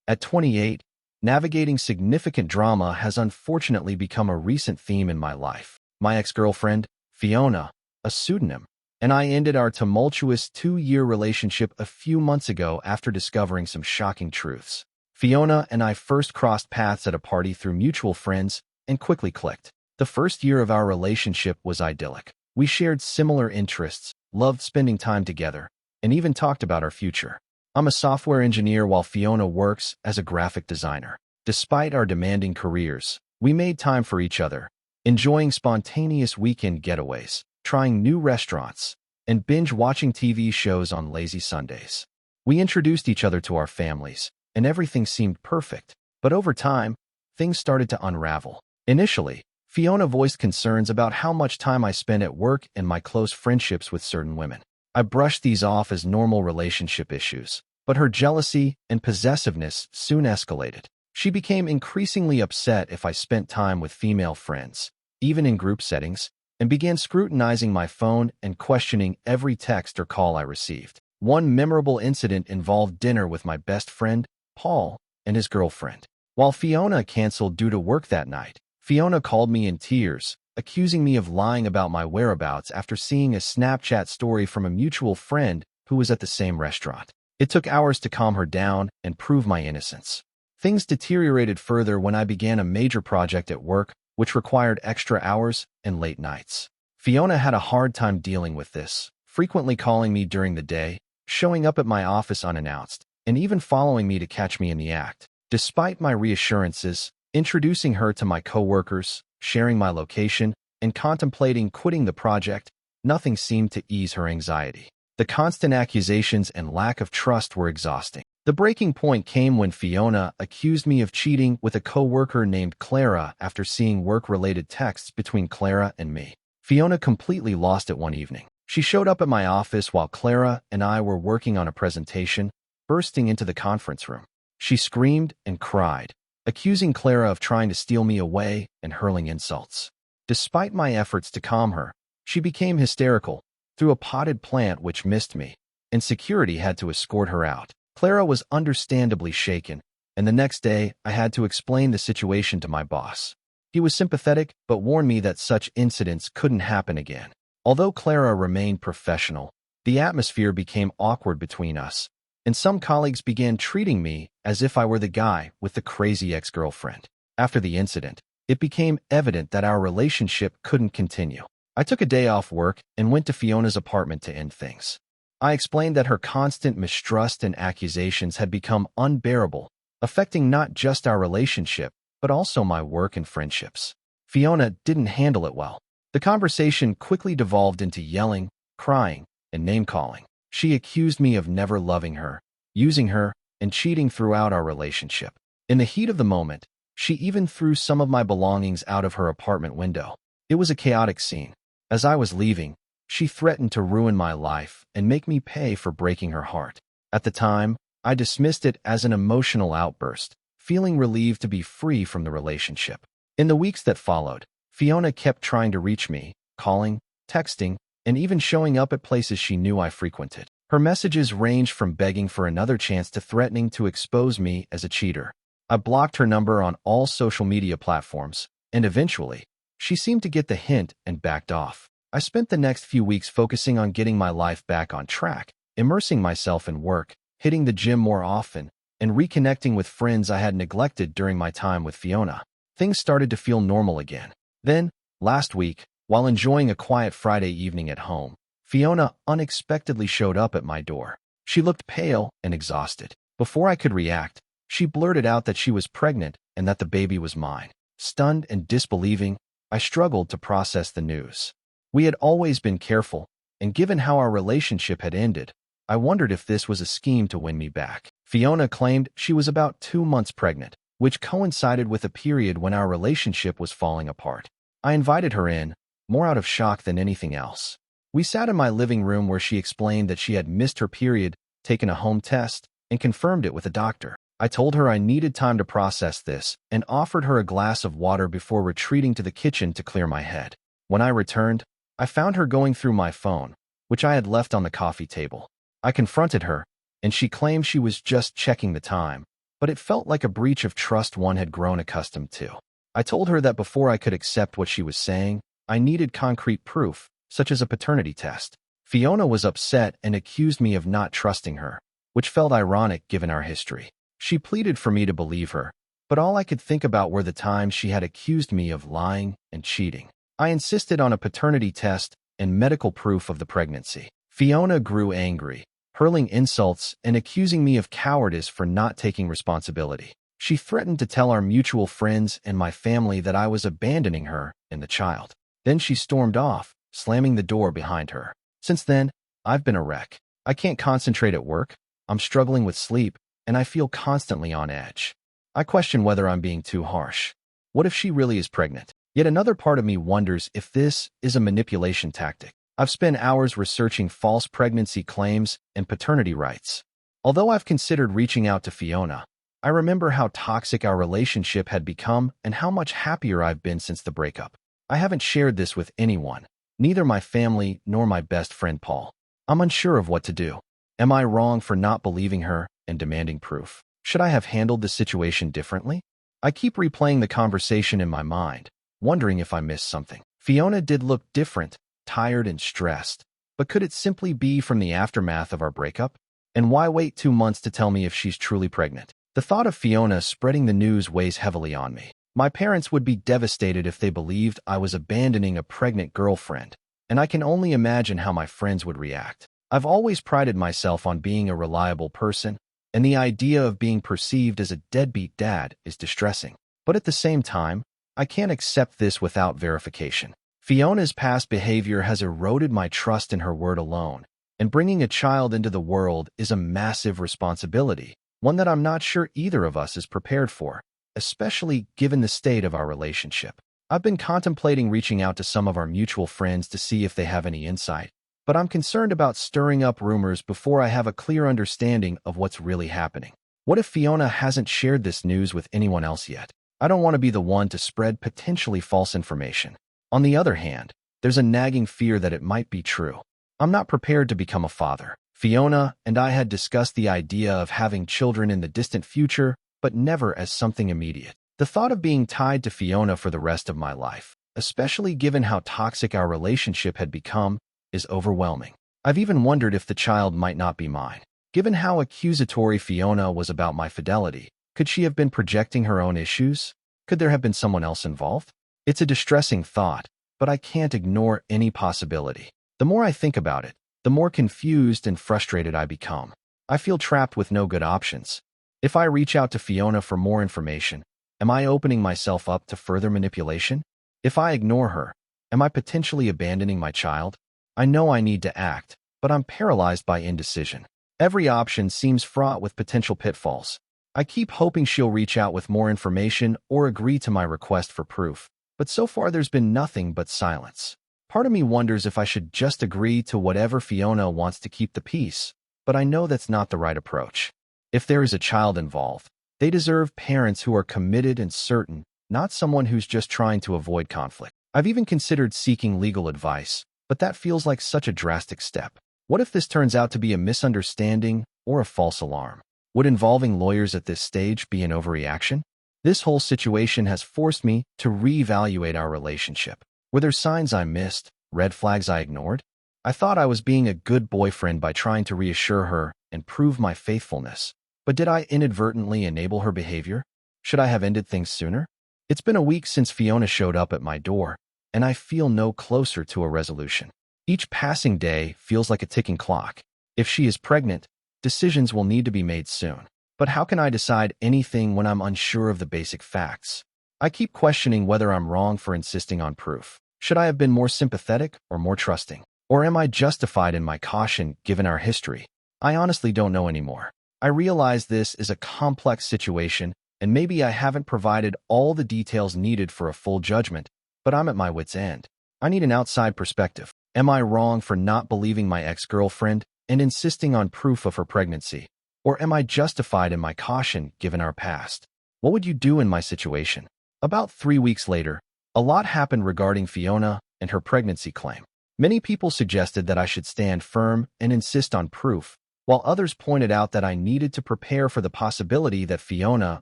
At 28, navigating significant drama has unfortunately become a recent theme in my life. My ex-girlfriend, Fiona, a pseudonym, and I ended our tumultuous 2-year relationship a few months ago after discovering some shocking truths. Fiona and I first crossed paths at a party through mutual friends and quickly clicked. The first year of our relationship was idyllic. We shared similar interests, loved spending time together, and even talked about our future. I'm a software engineer while Fiona works as a graphic designer. Despite our demanding careers, we made time for each other, enjoying spontaneous weekend getaways, trying new restaurants, and binge-watching TV shows on lazy Sundays. We introduced each other to our families, and everything seemed perfect. But over time, things started to unravel. Initially, Fiona voiced concerns about how much time I spent at work and my close friendships with certain women. I brushed these off as normal relationship issues, but her jealousy and possessiveness soon escalated. She became increasingly upset if I spent time with female friends, even in group settings, and began scrutinizing my phone and questioning every text or call I received. One memorable incident involved dinner with my best friend, Paul, and his girlfriend. While Fiona canceled due to work that night, Fiona called me in tears, accusing me of lying about my whereabouts after seeing a Snapchat story from a mutual friend who was at the same restaurant. It took hours to calm her down and prove my innocence. Things deteriorated further when I began a major project at work, which required extra hours and late nights. Fiona had a hard time dealing with this, frequently calling me during the day, showing up at my office unannounced, and even following me to catch me in the act. Despite my reassurances, introducing her to my coworkers, sharing my location, and contemplating quitting the project, nothing seemed to ease her anxiety. The constant accusations and lack of trust were exhausting. The breaking point came when Fiona accused me of cheating with a coworker named Clara after seeing work-related texts between Clara and me. Fiona completely lost it one evening. She showed up at my office while Clara and I were working on a presentation, bursting into the conference room. She screamed and cried, accusing Clara of trying to steal me away and hurling insults. Despite my efforts to calm her, she became hysterical, threw a potted plant which missed me, and security had to escort her out. Clara was understandably shaken, and the next day I had to explain the situation to my boss. He was sympathetic but warned me that such incidents couldn't happen again. Although Clara remained professional, the atmosphere became awkward between us, and some colleagues began treating me as if I were the guy with the crazy ex-girlfriend. After the incident, it became evident that our relationship couldn't continue. I took a day off work and went to Fiona's apartment to end things. I explained that her constant mistrust and accusations had become unbearable, affecting not just our relationship, but also my work and friendships. Fiona didn't handle it well. The conversation quickly devolved into yelling, crying, and name-calling. She accused me of never loving her, using her, and cheating throughout our relationship. In the heat of the moment, she even threw some of my belongings out of her apartment window. It was a chaotic scene. As I was leaving, she threatened to ruin my life and make me pay for breaking her heart. At the time, I dismissed it as an emotional outburst, feeling relieved to be free from the relationship. In the weeks that followed, Fiona kept trying to reach me, calling, texting, and even showing up at places she knew I frequented. Her messages ranged from begging for another chance to threatening to expose me as a cheater. I blocked her number on all social media platforms, and eventually, she seemed to get the hint and backed off. I spent the next few weeks focusing on getting my life back on track, immersing myself in work, hitting the gym more often, and reconnecting with friends I had neglected during my time with Fiona. Things started to feel normal again. Then, last week, while enjoying a quiet Friday evening at home, Fiona unexpectedly showed up at my door. She looked pale and exhausted. Before I could react, she blurted out that she was pregnant and that the baby was mine. Stunned and disbelieving, I struggled to process the news. We had always been careful, and given how our relationship had ended, I wondered if this was a scheme to win me back. Fiona claimed she was about 2 months pregnant, which coincided with a period when our relationship was falling apart. I invited her in, more out of shock than anything else. We sat in my living room where she explained that she had missed her period, taken a home test, and confirmed it with a doctor. I told her I needed time to process this and offered her a glass of water before retreating to the kitchen to clear my head. When I returned, I found her going through my phone, which I had left on the coffee table. I confronted her, and she claimed she was just checking the time, but it felt like a breach of trust one had grown accustomed to. I told her that before I could accept what she was saying, I needed concrete proof, such as a paternity test. Fiona was upset and accused me of not trusting her, which felt ironic given our history. She pleaded for me to believe her, but all I could think about were the times she had accused me of lying and cheating. I insisted on a paternity test and medical proof of the pregnancy. Fiona grew angry, hurling insults and accusing me of cowardice for not taking responsibility. She threatened to tell our mutual friends and my family that I was abandoning her and the child. Then she stormed off, slamming the door behind her. Since then, I've been a wreck. I can't concentrate at work, I'm struggling with sleep, and I feel constantly on edge. I question whether I'm being too harsh. What if she really is pregnant? Yet another part of me wonders if this is a manipulation tactic. I've spent hours researching false pregnancy claims and paternity rights. Although I've considered reaching out to Fiona, I remember how toxic our relationship had become and how much happier I've been since the breakup. I haven't shared this with anyone, neither my family nor my best friend Paul. I'm unsure of what to do. Am I wrong for not believing her and demanding proof? Should I have handled the situation differently? I keep replaying the conversation in my mind, wondering if I missed something. Fiona did look different, tired and stressed, but could it simply be from the aftermath of our breakup? And why wait 2 months to tell me if she's truly pregnant? The thought of Fiona spreading the news weighs heavily on me. My parents would be devastated if they believed I was abandoning a pregnant girlfriend, and I can only imagine how my friends would react. I've always prided myself on being a reliable person, and the idea of being perceived as a deadbeat dad is distressing. But at the same time, I can't accept this without verification. Fiona's past behavior has eroded my trust in her word alone, and bringing a child into the world is a massive responsibility, one that I'm not sure either of us is prepared for, especially given the state of our relationship. I've been contemplating reaching out to some of our mutual friends to see if they have any insight, but I'm concerned about stirring up rumors before I have a clear understanding of what's really happening. What if Fiona hasn't shared this news with anyone else yet? I don't want to be the one to spread potentially false information. On the other hand, there's a nagging fear that it might be true. I'm not prepared to become a father. Fiona and I had discussed the idea of having children in the distant future, but never as something immediate. The thought of being tied to Fiona for the rest of my life, especially given how toxic our relationship had become, is overwhelming. I've even wondered if the child might not be mine. Given how accusatory Fiona was about my fidelity, could she have been projecting her own issues? Could there have been someone else involved? It's a distressing thought, but I can't ignore any possibility. The more I think about it, the more confused and frustrated I become. I feel trapped with no good options. If I reach out to Fiona for more information, am I opening myself up to further manipulation? If I ignore her, am I potentially abandoning my child? I know I need to act, but I'm paralyzed by indecision. Every option seems fraught with potential pitfalls. I keep hoping she'll reach out with more information or agree to my request for proof, but so far there's been nothing but silence. Part of me wonders if I should just agree to whatever Fiona wants to keep the peace, but I know that's not the right approach. If there is a child involved, they deserve parents who are committed and certain, not someone who's just trying to avoid conflict. I've even considered seeking legal advice, but that feels like such a drastic step. What if this turns out to be a misunderstanding or a false alarm? Would involving lawyers at this stage be an overreaction? This whole situation has forced me to reevaluate our relationship. Were there signs I missed, red flags I ignored? I thought I was being a good boyfriend by trying to reassure her and prove my faithfulness. But did I inadvertently enable her behavior? Should I have ended things sooner? It's been a week since Fiona showed up at my door, and I feel no closer to a resolution. Each passing day feels like a ticking clock. If she is pregnant, decisions will need to be made soon. But how can I decide anything when I'm unsure of the basic facts? I keep questioning whether I'm wrong for insisting on proof. Should I have been more sympathetic or more trusting? Or am I justified in my caution given our history? I honestly don't know anymore. I realize this is a complex situation, and maybe I haven't provided all the details needed for a full judgment, but I'm at my wit's end. I need an outside perspective. Am I wrong for not believing my ex-girlfriend and insisting on proof of her pregnancy? Or am I justified in my caution given our past? What would you do in my situation? About 3 weeks later, a lot happened regarding Fiona and her pregnancy claim. Many people suggested that I should stand firm and insist on proof, while others pointed out that I needed to prepare for the possibility that Fiona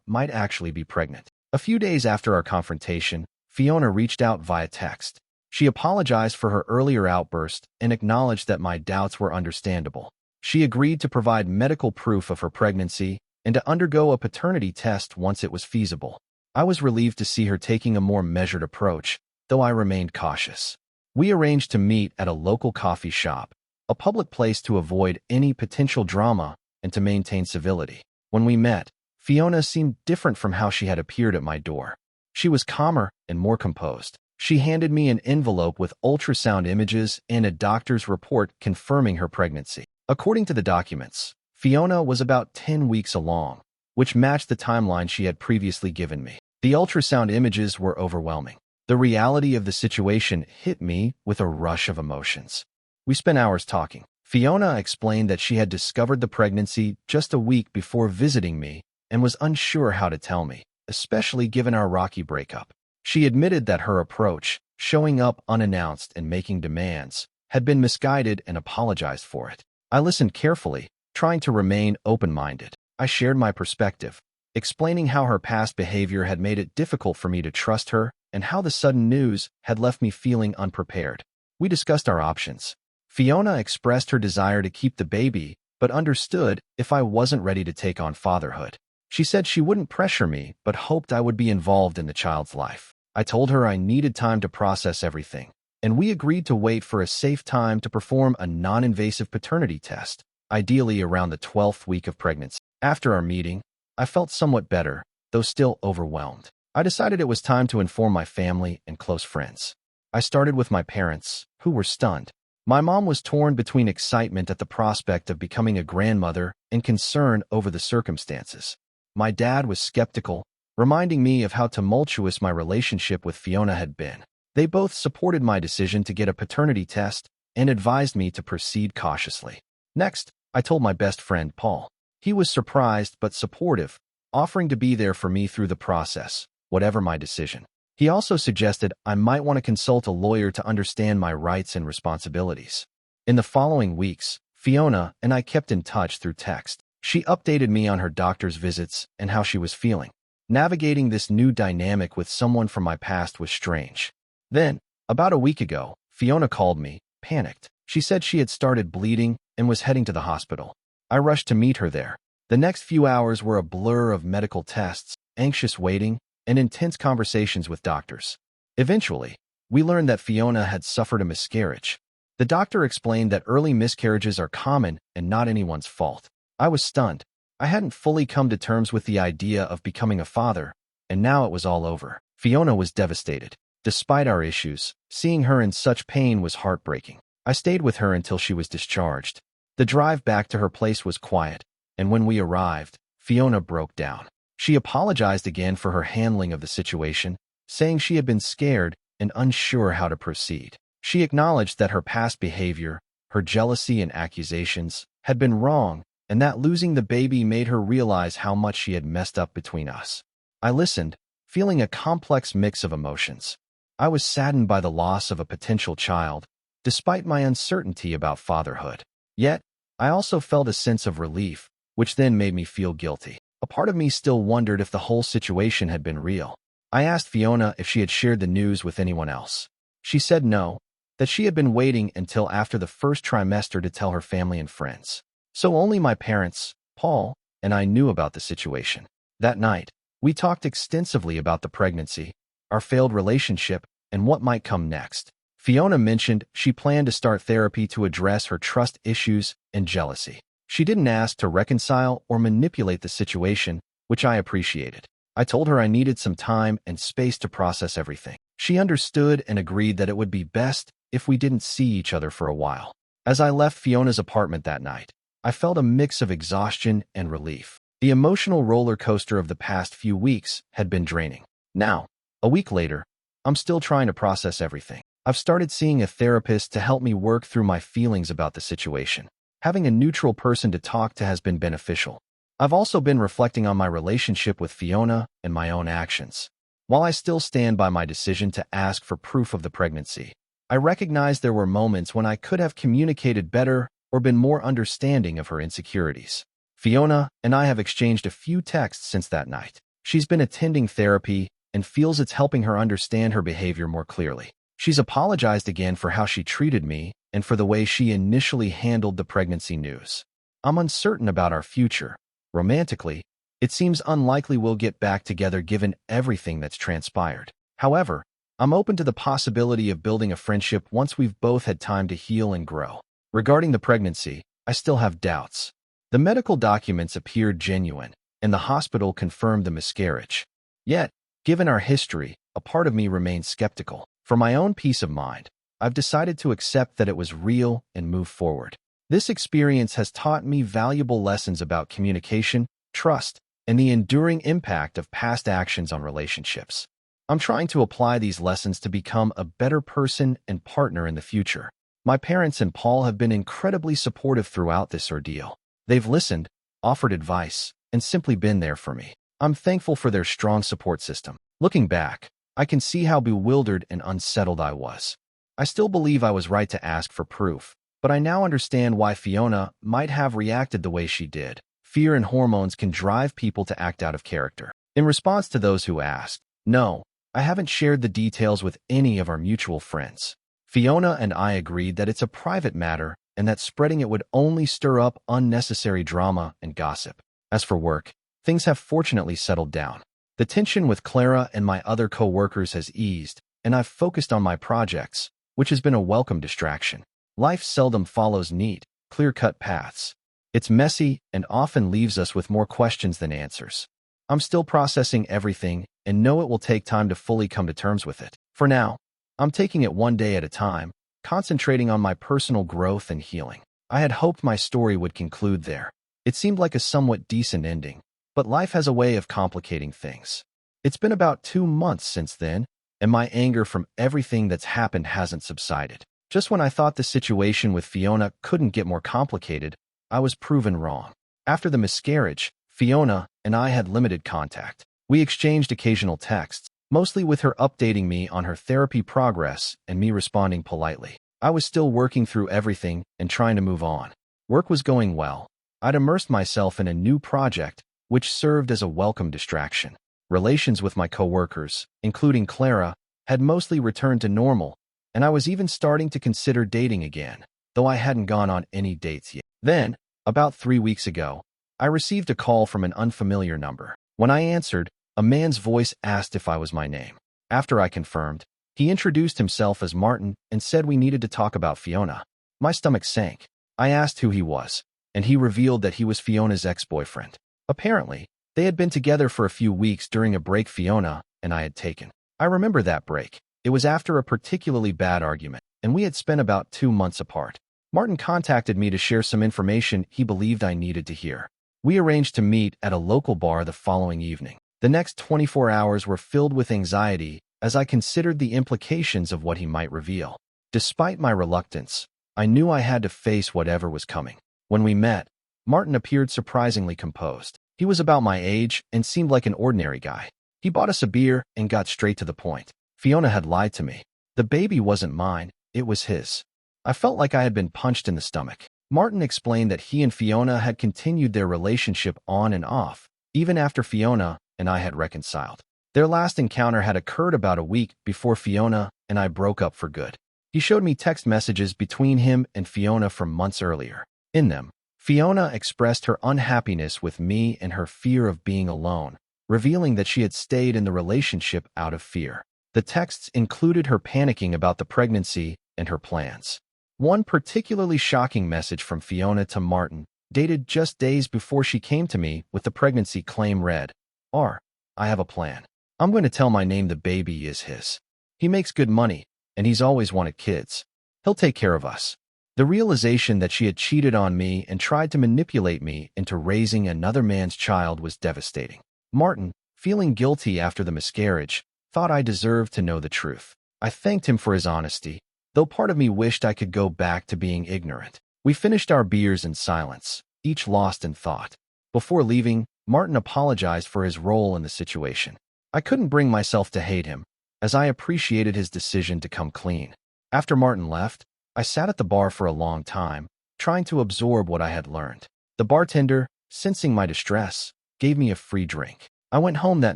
might actually be pregnant. A few days after our confrontation, Fiona reached out via text. She apologized for her earlier outburst and acknowledged that my doubts were understandable. She agreed to provide medical proof of her pregnancy and to undergo a paternity test once it was feasible. I was relieved to see her taking a more measured approach, though I remained cautious. We arranged to meet at a local coffee shop, a public place to avoid any potential drama and to maintain civility. When we met, Fiona seemed different from how she had appeared at my door. She was calmer and more composed. She handed me an envelope with ultrasound images and a doctor's report confirming her pregnancy. According to the documents, Fiona was about 10 weeks along, which matched the timeline she had previously given me. The ultrasound images were overwhelming. The reality of the situation hit me with a rush of emotions. We spent hours talking. Fiona explained that she had discovered the pregnancy just a week before visiting me and was unsure how to tell me, especially given our rocky breakup. She admitted that her approach, showing up unannounced and making demands, had been misguided and apologized for it. I listened carefully, trying to remain open-minded. I shared my perspective, explaining how her past behavior had made it difficult for me to trust her and how the sudden news had left me feeling unprepared. We discussed our options. Fiona expressed her desire to keep the baby, but understood if I wasn't ready to take on fatherhood. She said she wouldn't pressure me, but hoped I would be involved in the child's life. I told her I needed time to process everything, and we agreed to wait for a safe time to perform a non-invasive paternity test, ideally around the 12th week of pregnancy. After our meeting, I felt somewhat better, though still overwhelmed. I decided it was time to inform my family and close friends. I started with my parents, who were stunned. My mom was torn between excitement at the prospect of becoming a grandmother and concern over the circumstances. My dad was skeptical, reminding me of how tumultuous my relationship with Fiona had been. They both supported my decision to get a paternity test and advised me to proceed cautiously. Next, I told my best friend, Paul. He was surprised but supportive, offering to be there for me through the process, whatever my decision. He also suggested I might want to consult a lawyer to understand my rights and responsibilities. In the following weeks, Fiona and I kept in touch through text. She updated me on her doctor's visits and how she was feeling. Navigating this new dynamic with someone from my past was strange. Then, about a week ago, Fiona called me, panicked. She said she had started bleeding and was heading to the hospital. I rushed to meet her there. The next few hours were a blur of medical tests, anxious waiting, and intense conversations with doctors. Eventually, we learned that Fiona had suffered a miscarriage. The doctor explained that early miscarriages are common and not anyone's fault. I was stunned. I hadn't fully come to terms with the idea of becoming a father, and now it was all over. Fiona was devastated. Despite our issues, seeing her in such pain was heartbreaking. I stayed with her until she was discharged. The drive back to her place was quiet, and when we arrived, Fiona broke down. She apologized again for her handling of the situation, saying she had been scared and unsure how to proceed. She acknowledged that her past behavior, her jealousy and accusations, had been wrong, and that losing the baby made her realize how much she had messed up between us. I listened, feeling a complex mix of emotions. I was saddened by the loss of a potential child, despite my uncertainty about fatherhood. Yet, I also felt a sense of relief, which then made me feel guilty. A part of me still wondered if the whole situation had been real. I asked Fiona if she had shared the news with anyone else. She said no, that she had been waiting until after the first trimester to tell her family and friends. So only my parents, Paul, and I knew about the situation. That night, we talked extensively about the pregnancy, our failed relationship, and what might come next. Fiona mentioned she planned to start therapy to address her trust issues and jealousy. She didn't ask to reconcile or manipulate the situation, which I appreciated. I told her I needed some time and space to process everything. She understood and agreed that it would be best if we didn't see each other for a while. As I left Fiona's apartment that night, I felt a mix of exhaustion and relief. The emotional roller coaster of the past few weeks had been draining. Now, a week later, I'm still trying to process everything. I've started seeing a therapist to help me work through my feelings about the situation. Having a neutral person to talk to has been beneficial. I've also been reflecting on my relationship with Fiona and my own actions. While I still stand by my decision to ask for proof of the pregnancy, I recognize there were moments when I could have communicated better or been more understanding of her insecurities. Fiona and I have exchanged a few texts since that night. She's been attending therapy and feels it's helping her understand her behavior more clearly. She's apologized again for how she treated me and for the way she initially handled the pregnancy news. I'm uncertain about our future. Romantically, it seems unlikely we'll get back together given everything that's transpired. However, I'm open to the possibility of building a friendship once we've both had time to heal and grow. Regarding the pregnancy, I still have doubts. The medical documents appeared genuine, and the hospital confirmed the miscarriage. Yet, given our history, a part of me remains skeptical. For my own peace of mind, I've decided to accept that it was real and move forward. This experience has taught me valuable lessons about communication, trust, and the enduring impact of past actions on relationships. I'm trying to apply these lessons to become a better person and partner in the future. My parents and Paul have been incredibly supportive throughout this ordeal. They've listened, offered advice, and simply been there for me. I'm thankful for their strong support system. Looking back, I can see how bewildered and unsettled I was. I still believe I was right to ask for proof, but I now understand why Fiona might have reacted the way she did. Fear and hormones can drive people to act out of character. In response to those who asked, no, I haven't shared the details with any of our mutual friends. Fiona and I agreed that it's a private matter and that spreading it would only stir up unnecessary drama and gossip. As for work, things have fortunately settled down. The tension with Clara and my other co-workers has eased, and I've focused on my projects, which has been a welcome distraction. Life seldom follows neat, clear-cut paths. It's messy and often leaves us with more questions than answers. I'm still processing everything and know it will take time to fully come to terms with it. For now, I'm taking it one day at a time, concentrating on my personal growth and healing. I had hoped my story would conclude there. It seemed like a somewhat decent ending, but life has a way of complicating things. It's been about 2 months since then, and my anger from everything that's happened hasn't subsided. Just when I thought the situation with Fiona couldn't get more complicated, I was proven wrong. After the miscarriage, Fiona and I had limited contact. We exchanged occasional texts, mostly with her updating me on her therapy progress and me responding politely. I was still working through everything and trying to move on. Work was going well. I'd immersed myself in a new project, which served as a welcome distraction. Relations with my coworkers, including Clara, had mostly returned to normal, and I was even starting to consider dating again, though I hadn't gone on any dates yet. Then, about 3 weeks ago, I received a call from an unfamiliar number. When I answered, a man's voice asked if I was my name. After I confirmed, he introduced himself as Martin and said we needed to talk about Fiona. My stomach sank. I asked who he was, and he revealed that he was Fiona's ex-boyfriend. Apparently, they had been together for a few weeks during a break Fiona and I had taken. I remember that break. It was after a particularly bad argument, and we had spent about 2 months apart. Martin contacted me to share some information he believed I needed to hear. We arranged to meet at a local bar the following evening. The next 24 hours were filled with anxiety as I considered the implications of what he might reveal. Despite my reluctance, I knew I had to face whatever was coming. When we met, Martin appeared surprisingly composed. He was about my age and seemed like an ordinary guy. He bought us a beer and got straight to the point. Fiona had lied to me. The baby wasn't mine, it was his. I felt like I had been punched in the stomach. Martin explained that he and Fiona had continued their relationship on and off, even after Fiona and I had reconciled. Their last encounter had occurred about a week before Fiona and I broke up for good. He showed me text messages between him and Fiona from months earlier. In them, Fiona expressed her unhappiness with me and her fear of being alone, revealing that she had stayed in the relationship out of fear. The texts included her panicking about the pregnancy and her plans. One particularly shocking message from Fiona to Martin, dated just days before she came to me with the pregnancy claim read, I have a plan. I'm going to tell my name the baby is his. He makes good money, and he's always wanted kids. He'll take care of us. The realization that she had cheated on me and tried to manipulate me into raising another man's child was devastating. Martin, feeling guilty after the miscarriage, thought I deserved to know the truth. I thanked him for his honesty, though part of me wished I could go back to being ignorant. We finished our beers in silence, each lost in thought. Before leaving, Martin apologized for his role in the situation. I couldn't bring myself to hate him, as I appreciated his decision to come clean. After Martin left, I sat at the bar for a long time, trying to absorb what I had learned. The bartender, sensing my distress, gave me a free drink. I went home that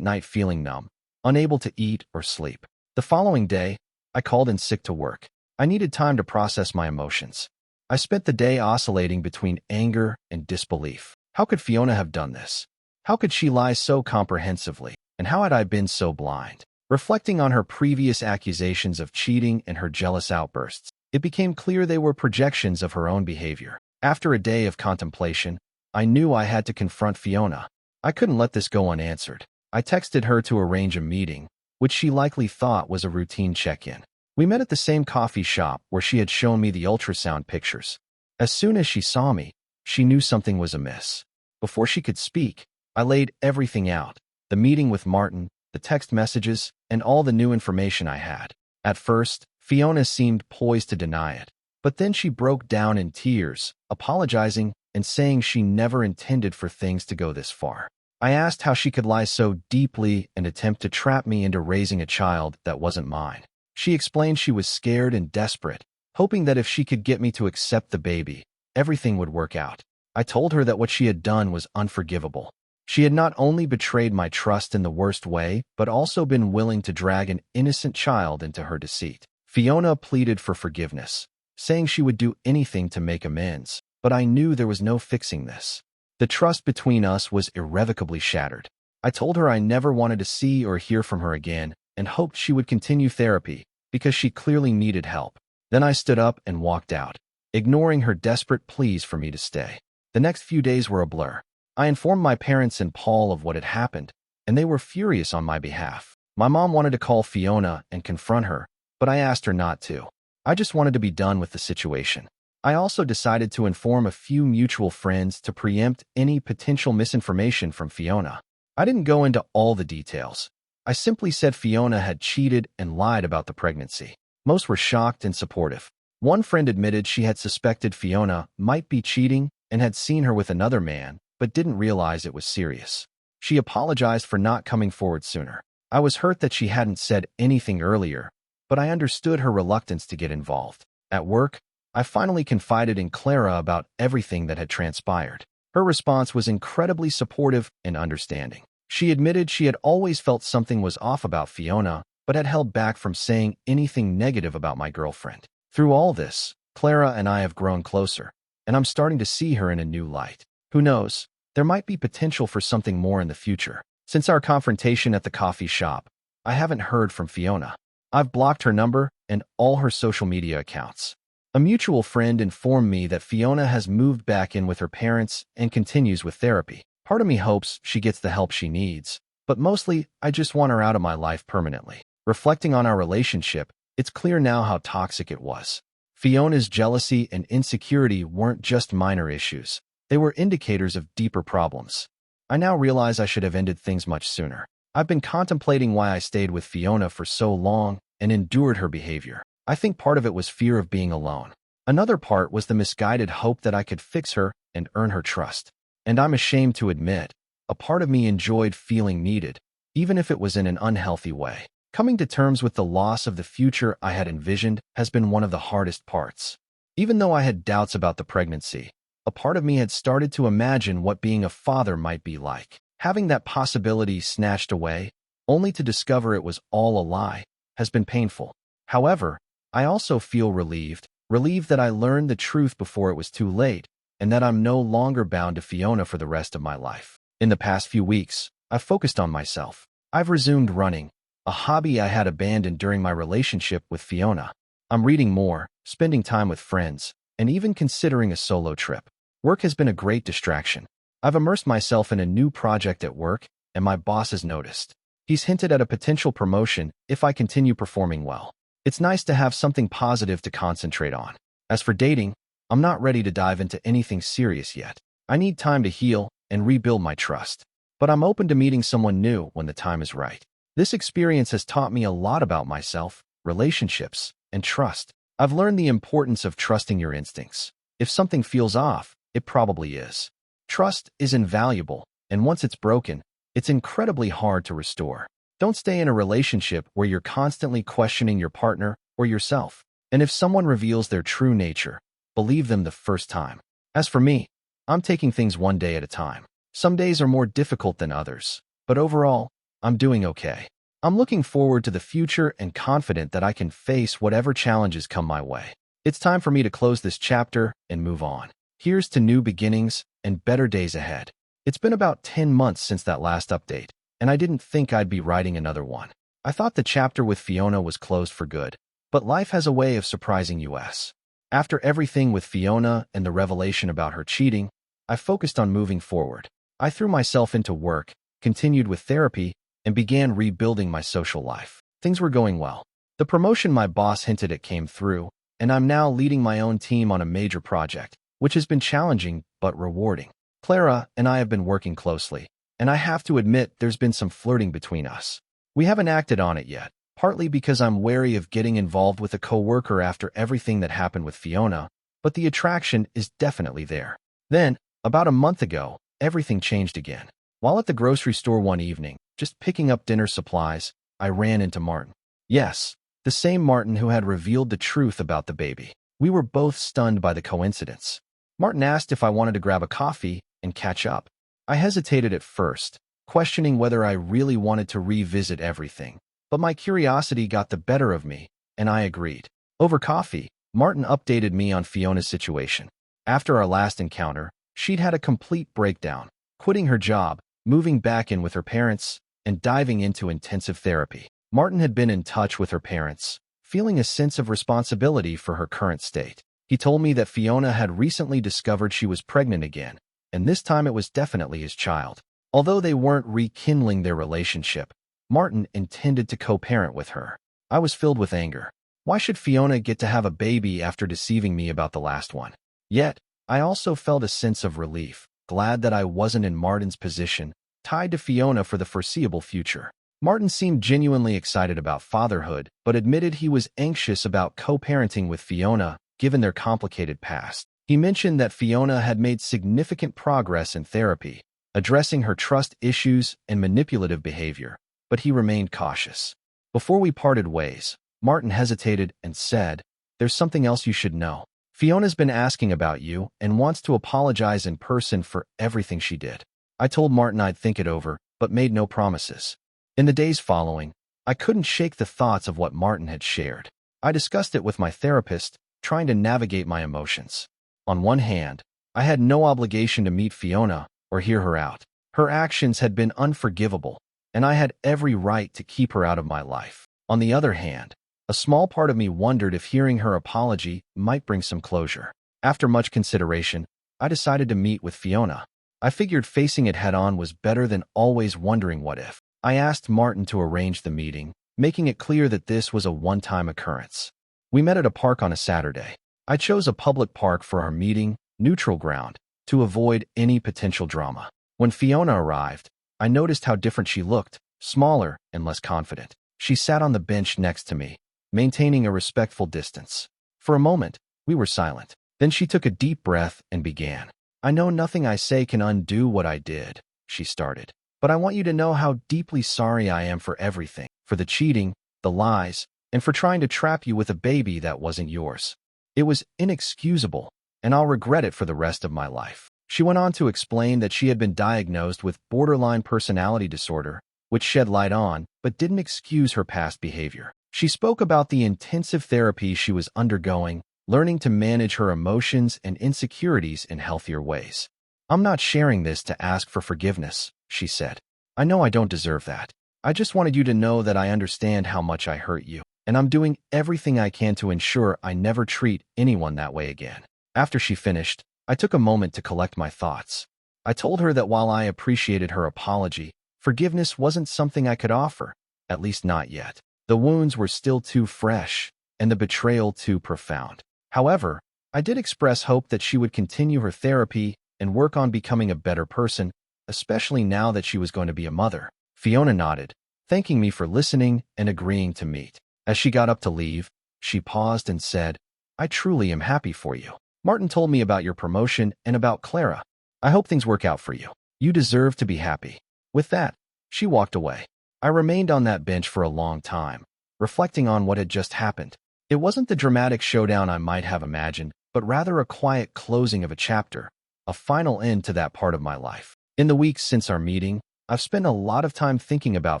night feeling numb, unable to eat or sleep. The following day, I called in sick to work. I needed time to process my emotions. I spent the day oscillating between anger and disbelief. How could Fiona have done this? How could she lie so comprehensively? And how had I been so blind? Reflecting on her previous accusations of cheating and her jealous outbursts, it became clear they were projections of her own behavior. After a day of contemplation, I knew I had to confront Fiona. I couldn't let this go unanswered. I texted her to arrange a meeting, which she likely thought was a routine check-in. We met at the same coffee shop where she had shown me the ultrasound pictures. As soon as she saw me, she knew something was amiss. Before she could speak, I laid everything out: the meeting with Martin, the text messages, and all the new information I had. At first, Fiona seemed poised to deny it, but then she broke down in tears, apologizing and saying she never intended for things to go this far. I asked how she could lie so deeply and attempt to trap me into raising a child that wasn't mine. She explained she was scared and desperate, hoping that if she could get me to accept the baby, everything would work out. I told her that what she had done was unforgivable. She had not only betrayed my trust in the worst way, but also been willing to drag an innocent child into her deceit. Fiona pleaded for forgiveness, saying she would do anything to make amends, but I knew there was no fixing this. The trust between us was irrevocably shattered. I told her I never wanted to see or hear from her again and hoped she would continue therapy because she clearly needed help. Then I stood up and walked out, ignoring her desperate pleas for me to stay. The next few days were a blur. I informed my parents and Paul of what had happened, and they were furious on my behalf. My mom wanted to call Fiona and confront her, but I asked her not to. I just wanted to be done with the situation. I also decided to inform a few mutual friends to preempt any potential misinformation from Fiona. I didn't go into all the details. I simply said Fiona had cheated and lied about the pregnancy. Most were shocked and supportive. One friend admitted she had suspected Fiona might be cheating and had seen her with another man, but didn't realize it was serious. She apologized for not coming forward sooner. I was hurt that she hadn't said anything earlier, but I understood her reluctance to get involved. At work, I finally confided in Clara about everything that had transpired. Her response was incredibly supportive and understanding. She admitted she had always felt something was off about Fiona, but had held back from saying anything negative about my girlfriend. Through all this, Clara and I have grown closer, and I'm starting to see her in a new light. Who knows, there might be potential for something more in the future. Since our confrontation at the coffee shop, I haven't heard from Fiona. I've blocked her number and all her social media accounts. A mutual friend informed me that Fiona has moved back in with her parents and continues with therapy. Part of me hopes she gets the help she needs, but mostly I just want her out of my life permanently. Reflecting on our relationship, it's clear now how toxic it was. Fiona's jealousy and insecurity weren't just minor issues. They were indicators of deeper problems. I now realize I should have ended things much sooner. I've been contemplating why I stayed with Fiona for so long and endured her behavior. I think part of it was fear of being alone. Another part was the misguided hope that I could fix her and earn her trust. And I'm ashamed to admit, a part of me enjoyed feeling needed, even if it was in an unhealthy way. Coming to terms with the loss of the future I had envisioned has been one of the hardest parts. Even though I had doubts about the pregnancy, a part of me had started to imagine what being a father might be like. Having that possibility snatched away, only to discover it was all a lie, has been painful. However, I also feel relieved that I learned the truth before it was too late, and that I'm no longer bound to Fiona for the rest of my life. In the past few weeks, I've focused on myself. I've resumed running, a hobby I had abandoned during my relationship with Fiona. I'm reading more, spending time with friends, and even considering a solo trip. Work has been a great distraction. I've immersed myself in a new project at work, and my boss has noticed. He's hinted at a potential promotion if I continue performing well. It's nice to have something positive to concentrate on. As for dating, I'm not ready to dive into anything serious yet. I need time to heal and rebuild my trust. But I'm open to meeting someone new when the time is right. This experience has taught me a lot about myself, relationships, and trust. I've learned the importance of trusting your instincts. If something feels off, it probably is. Trust is invaluable, and once it's broken, it's incredibly hard to restore. Don't stay in a relationship where you're constantly questioning your partner or yourself. And if someone reveals their true nature, believe them the first time. As for me, I'm taking things one day at a time. Some days are more difficult than others, but overall, I'm doing okay. I'm looking forward to the future and confident that I can face whatever challenges come my way. It's time for me to close this chapter and move on. Here's to new beginnings and better days ahead. It's been about 10 months since that last update, and I didn't think I'd be writing another one. I thought the chapter with Fiona was closed for good, but life has a way of surprising us. After everything with Fiona and the revelation about her cheating, I focused on moving forward. I threw myself into work, continued with therapy, and began rebuilding my social life. Things were going well. The promotion my boss hinted at came through, and I'm now leading my own team on a major project, which has been challenging but rewarding. Clara and I have been working closely, and I have to admit there's been some flirting between us. We haven't acted on it yet, partly because I'm wary of getting involved with a coworker after everything that happened with Fiona, but the attraction is definitely there. Then, about a month ago, everything changed again. While at the grocery store one evening, just picking up dinner supplies, I ran into Martin. Yes, the same Martin who had revealed the truth about the baby. We were both stunned by the coincidence. Martin asked if I wanted to grab a coffee and catch up. I hesitated at first, questioning whether I really wanted to revisit everything, but my curiosity got the better of me, and I agreed. Over coffee, Martin updated me on Fiona's situation. After our last encounter, she'd had a complete breakdown, quitting her job, moving back in with her parents, and diving into intensive therapy. Martin had been in touch with her parents, feeling a sense of responsibility for her current state. He told me that Fiona had recently discovered she was pregnant again, and this time it was definitely his child. Although they weren't rekindling their relationship, Martin intended to co-parent with her. I was filled with anger. Why should Fiona get to have a baby after deceiving me about the last one? Yet, I also felt a sense of relief, glad that I wasn't in Martin's position, tied to Fiona for the foreseeable future. Martin seemed genuinely excited about fatherhood, but admitted he was anxious about co-parenting with Fiona, given their complicated past. He mentioned that Fiona had made significant progress in therapy, addressing her trust issues and manipulative behavior, but he remained cautious. Before we parted ways, Martin hesitated and said, "There's something else you should know. Fiona's been asking about you and wants to apologize in person for everything she did." I told Martin I'd think it over, but made no promises. In the days following, I couldn't shake the thoughts of what Martin had shared. I discussed it with my therapist, trying to navigate my emotions. On one hand, I had no obligation to meet Fiona or hear her out. Her actions had been unforgivable, and I had every right to keep her out of my life. On the other hand, a small part of me wondered if hearing her apology might bring some closure. After much consideration, I decided to meet with Fiona. I figured facing it head-on was better than always wondering what if. I asked Martin to arrange the meeting, making it clear that this was a one-time occurrence. We met at a park on a Saturday. I chose a public park for our meeting, neutral ground, to avoid any potential drama. When Fiona arrived, I noticed how different she looked, smaller and less confident. She sat on the bench next to me, maintaining a respectful distance. For a moment, we were silent. Then she took a deep breath and began. "I know nothing I say can undo what I did," she started. "But I want you to know how deeply sorry I am for everything, for the cheating, the lies, and for trying to trap you with a baby that wasn't yours. It was inexcusable, and I'll regret it for the rest of my life." She went on to explain that she had been diagnosed with borderline personality disorder, which shed light on, but didn't excuse her past behavior. She spoke about the intensive therapy she was undergoing, learning to manage her emotions and insecurities in healthier ways. "I'm not sharing this to ask for forgiveness," she said. "I know I don't deserve that. I just wanted you to know that I understand how much I hurt you, and I'm doing everything I can to ensure I never treat anyone that way again." After she finished, I took a moment to collect my thoughts. I told her that while I appreciated her apology, forgiveness wasn't something I could offer, at least not yet. The wounds were still too fresh, and the betrayal too profound. However, I did express hope that she would continue her therapy and work on becoming a better person, especially now that she was going to be a mother. Fiona nodded, thanking me for listening and agreeing to meet. As she got up to leave, she paused and said, "I truly am happy for you. Martin told me about your promotion and about Clara. I hope things work out for you. You deserve to be happy." With that, she walked away. I remained on that bench for a long time, reflecting on what had just happened. It wasn't the dramatic showdown I might have imagined, but rather a quiet closing of a chapter, a final end to that part of my life. In the weeks since our meeting, I've spent a lot of time thinking about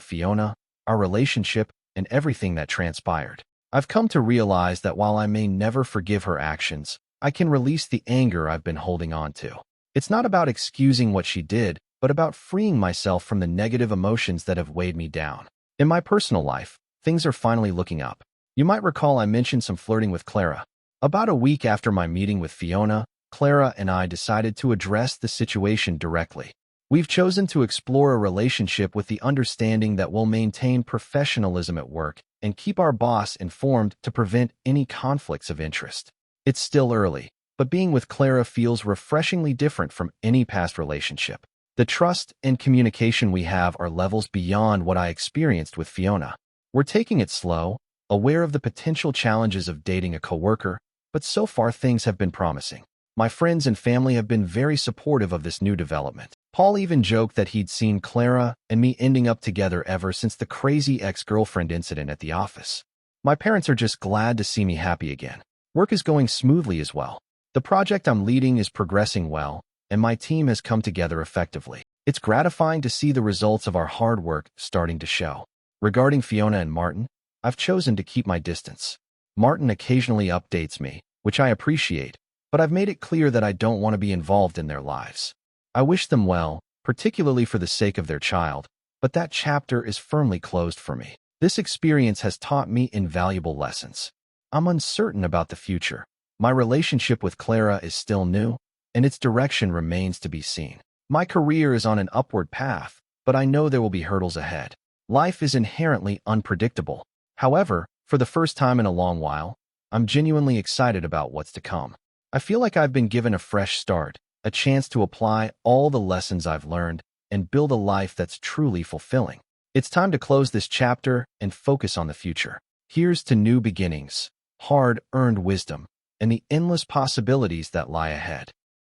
Fiona, our relationship, and everything that transpired. I've come to realize that while I may never forgive her actions, I can release the anger I've been holding on to. It's not about excusing what she did, but about freeing myself from the negative emotions that have weighed me down. In my personal life, things are finally looking up. You might recall I mentioned some flirting with Clara. About a week after my meeting with Fiona, Clara and I decided to address the situation directly. We've chosen to explore a relationship with the understanding that we'll maintain professionalism at work and keep our boss informed to prevent any conflicts of interest. It's still early, but being with Clara feels refreshingly different from any past relationship. The trust and communication we have are levels beyond what I experienced with Fiona. We're taking it slow, aware of the potential challenges of dating a coworker, but so far things have been promising. My friends and family have been very supportive of this new development. Paul even joked that he'd seen Clara and me ending up together ever since the crazy ex-girlfriend incident at the office. My parents are just glad to see me happy again. Work is going smoothly as well. The project I'm leading is progressing well, and my team has come together effectively. It's gratifying to see the results of our hard work starting to show. Regarding Fiona and Martin, I've chosen to keep my distance. Martin occasionally updates me, which I appreciate, but I've made it clear that I don't want to be involved in their lives. I wish them well, particularly for the sake of their child, but that chapter is firmly closed for me. This experience has taught me invaluable lessons. I'm uncertain about the future. My relationship with Clara is still new, and its direction remains to be seen. My career is on an upward path, but I know there will be hurdles ahead. Life is inherently unpredictable. However, for the first time in a long while, I'm genuinely excited about what's to come. I feel like I've been given a fresh start, a chance to apply all the lessons I've learned and build a life that's truly fulfilling. It's time to close this chapter and focus on the future. Here's to new beginnings, hard-earned wisdom, and the endless possibilities that lie ahead.